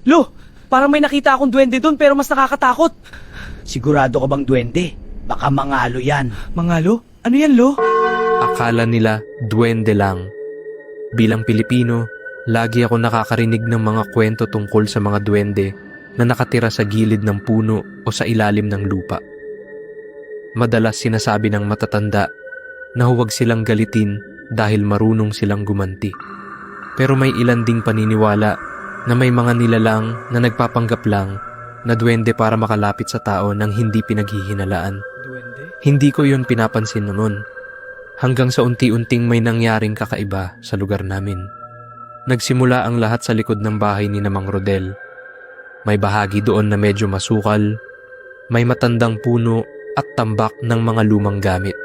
Lo, parang may nakita akong duwende doon pero mas nakakatakot. Sigurado ka bang duwende? Baka mangalo yan. Mangalo? Ano yan, Lo? Akala nila duwende lang. Bilang Pilipino, lagi ako nakakarinig ng mga kwento tungkol sa mga duwende na nakatira sa gilid ng puno o sa ilalim ng lupa. Madalas sinasabi ng matatanda na huwag silang galitin dahil marunong silang gumanti. Pero may ilan ding paniniwala na may mga nilalang na nagpapanggap lang na duwende para makalapit sa tao nang hindi pinaghihinalaan. Duwende? Hindi ko yun pinapansin noon. Hanggang sa unti-unting may nangyaring kakaiba sa lugar namin. Nagsimula ang lahat sa likod ng bahay ni Mang Rodel. May bahagi doon na medyo masukal, may matandang puno at tambak ng mga lumang gamit.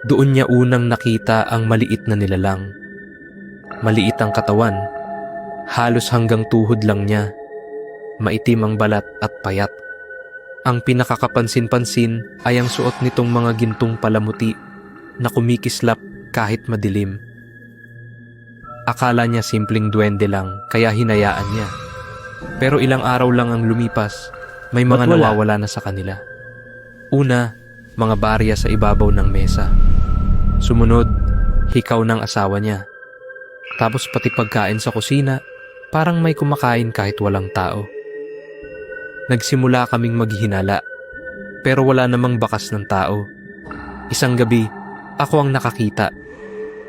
Doon niya unang nakita ang maliit na nilalang. Maliit ang katawan, halos hanggang tuhod lang niya. Maitim ang balat at payat. Ang pinakakapansin-pansin ay ang suot nitong mga gintong palamuti na kumikislap kahit madilim. Akala niya simpleng duwende lang kaya hinayaan niya. Pero ilang araw lang ang lumipas, may mga Ba't wala? nawawala na sa kanila. Una, mga barya sa ibabaw ng mesa. Sumunod, hikaw ng asawa niya. Tapos pati pagkain sa kusina, parang may kumakain kahit walang tao. Nagsimula kaming maghinala, pero wala namang bakas ng tao. Isang gabi, ako ang nakakita.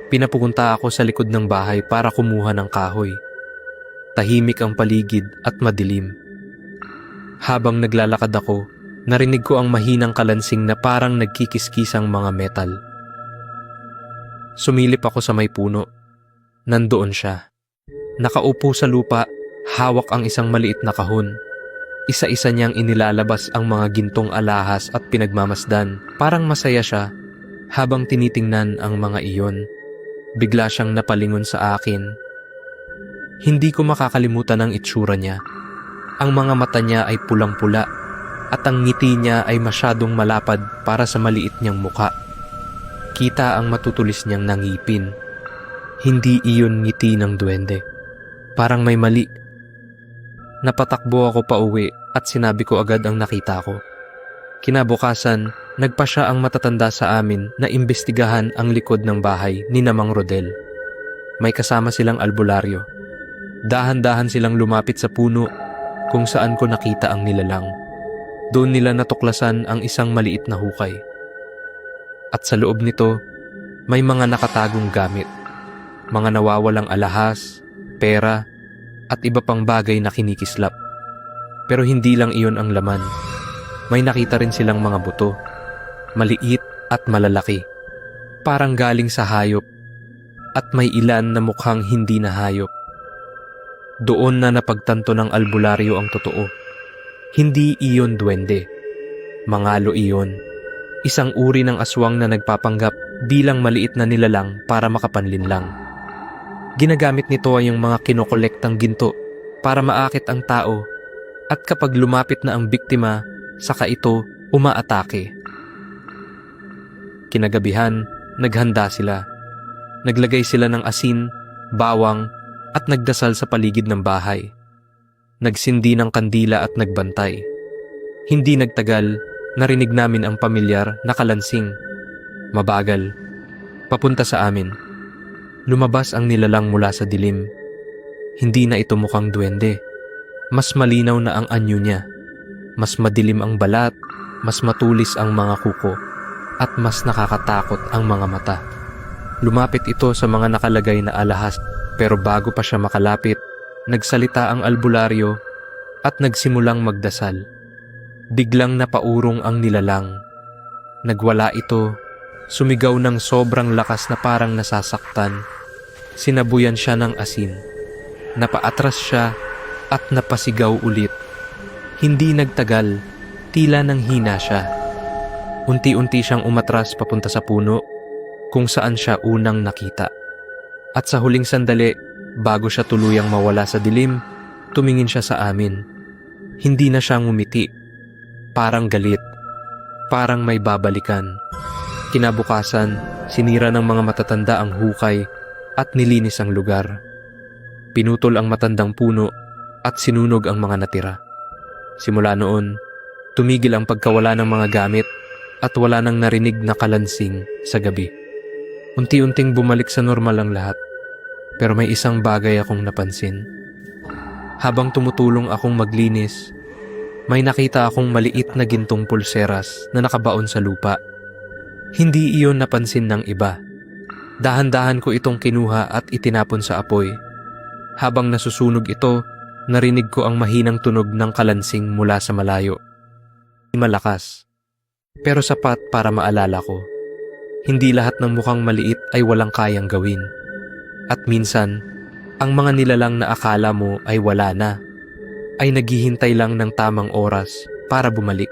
Pinapupunta ako sa likod ng bahay para kumuha ng kahoy. Tahimik ang paligid at madilim. Habang naglalakad ako, narinig ko ang mahinang kalansing na parang nagkikiskisang mga metal. Sumilip ako sa may puno. Nandoon siya. Nakaupo sa lupa, hawak ang isang maliit na kahon. Isa-isa niyang inilalabas ang mga gintong alahas at pinagmamasdan. Parang masaya siya habang tinitingnan ang mga iyon. Bigla siyang napalingon sa akin. Hindi ko makakalimutan ang itsura niya. Ang mga mata niya ay pulang-pula at ang ngiti niya ay masyadong malapad para sa maliit niyang muka. Kita ang matutulis niyang nangipin. Hindi iyon ngiti ng duwende. Parang may mali. Napatakbo ako pauwi at sinabi ko agad ang nakita ko. Kinabukasan, nagpa siya ang matatanda sa amin na imbestigahan ang likod ng bahay ni Mang Rodel. May kasama silang albularyo. Dahan-dahan silang lumapit sa puno kung saan ko nakita ang nilalang. Doon nila natuklasan ang isang maliit na hukay. At sa loob nito, may mga nakatagong gamit. Mga nawawalang alahas, pera, at iba pang bagay na kinikislap. Pero hindi lang iyon ang laman. May nakita rin silang mga buto, maliit at malalaki, parang galing sa hayop, at may ilan na mukhang hindi na hayop. Doon na napagtanto ng albularyo ang totoo. Hindi iyon duwende. Mangalo iyon. Isang uri ng aswang na nagpapanggap bilang maliit na nilalang para makapanlinlang. Ginagamit nito ay yung mga kinokolektang ginto para maakit ang tao, at kapag lumapit na ang biktima, saka ito umaatake. Kinagabihan, naghanda sila. Naglagay sila ng asin, bawang, at nagdasal sa paligid ng bahay. Nagsindi ng kandila at nagbantay. Hindi nagtagal, narinig namin ang pamilyar na kalansing. Mabagal. Papunta sa amin. Lumabas ang nilalang mula sa dilim. Hindi na ito mukhang duwende. Mas malinaw na ang anyo niya. Mas madilim ang balat, mas matulis ang mga kuko, at mas nakakatakot ang mga mata. Lumapit ito sa mga nakalagay na alahas, pero bago pa siya makalapit, nagsalita ang albularyo at nagsimulang magdasal. Biglang napaurong ang nilalang. Nagwala ito, sumigaw ng sobrang lakas na parang nasasaktan. Sinabuyan siya ng asin. Napaatras siya at napasigaw ulit. Hindi nagtagal, tila nang hina siya. Unti-unti siyang umatras papunta sa puno kung saan siya unang nakita. At sa huling sandali, bago siya tuluyang mawala sa dilim, tumingin siya sa amin. Hindi na siya ngumiti. Parang galit. Parang may babalikan. Kinabukasan, sinira ng mga matatanda ang hukay at nilinis ang lugar. Pinutol ang matandang puno at sinunog ang mga natira. Simula noon, tumigil ang pagkawala ng mga gamit at wala nang narinig na kalansing sa gabi. Unti-unting bumalik sa normal ang lahat, pero may isang bagay akong napansin. Habang tumutulong akong maglinis, may nakita akong maliit na gintong pulseras na nakabaon sa lupa. Hindi iyon napansin ng iba. Dahan-dahan ko itong kinuha at itinapon sa apoy. Habang nasusunog ito, narinig ko ang mahinang tunog ng kalansing mula sa malayo. Malakas, pero sapat para maalala ko. Hindi lahat ng mukhang maliit ay walang kayang gawin. At minsan, ang mga nilalang na akala mo ay wala na, ay naghihintay lang ng tamang oras para bumalik.